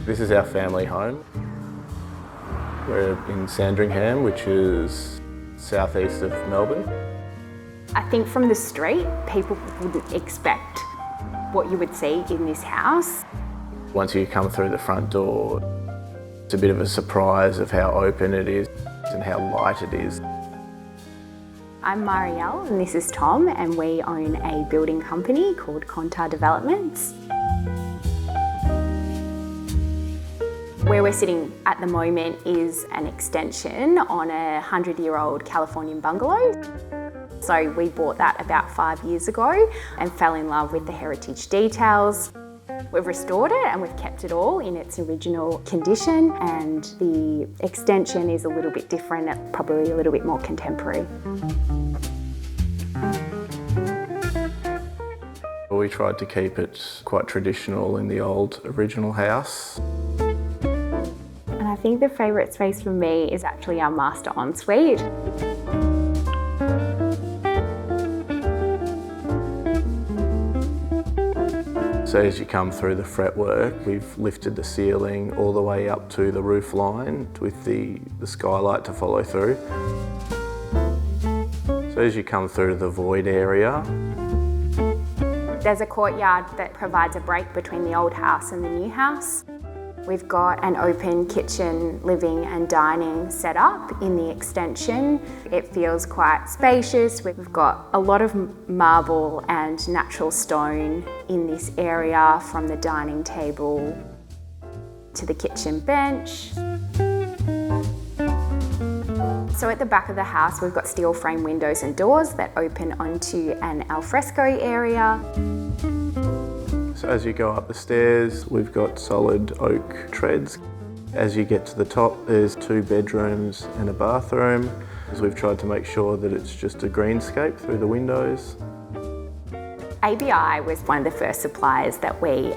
This is our family home. We're in Sandringham, which is southeast of Melbourne. I think from the street, people wouldn't expect what you would see in this house. Once you come through the front door, it's a bit of a surprise of how open it is and how light it is. I'm Marielle and this is Tom, and we own a building company called Contar Developments. Where we're sitting at the moment is an extension on a 100-year-old Californian bungalow. So we bought that about 5 years ago and fell in love with the heritage details. We've restored it and we've kept it all in its original condition, and the extension is a little bit different, probably a little bit more contemporary. We tried to keep it quite traditional in the old original house. And I think the favourite space for me is actually our master ensuite. So as you come through the fretwork, we've lifted the ceiling all the way up to the roof line with the skylight to follow through. So as you come through the void area, there's a courtyard that provides a break between the old house and the new house. We've got an open kitchen, living and dining set up in the extension. It feels quite spacious. We've got a lot of marble and natural stone in this area, from the dining table to the kitchen bench. So at the back of the house, we've got steel frame windows and doors that open onto an alfresco area. So as you go up the stairs, we've got solid oak treads. As you get to the top, there's 2 bedrooms and a bathroom. We've tried to make sure that it's just a greenscape through the windows. ABI was one of the first suppliers that we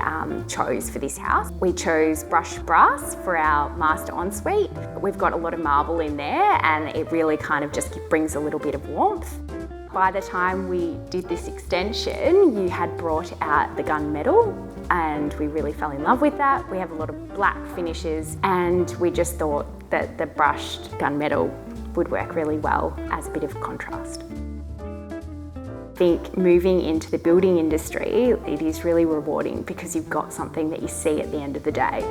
chose for this house. We chose brushed brass for our master ensuite. We've got a lot of marble in there and it really kind of just brings a little bit of warmth. By the time we did this extension, you had brought out the gunmetal and we really fell in love with that. We have a lot of black finishes and we just thought that the brushed gunmetal would work really well as a bit of contrast. I think moving into the building industry, it is really rewarding because you've got something that you see at the end of the day.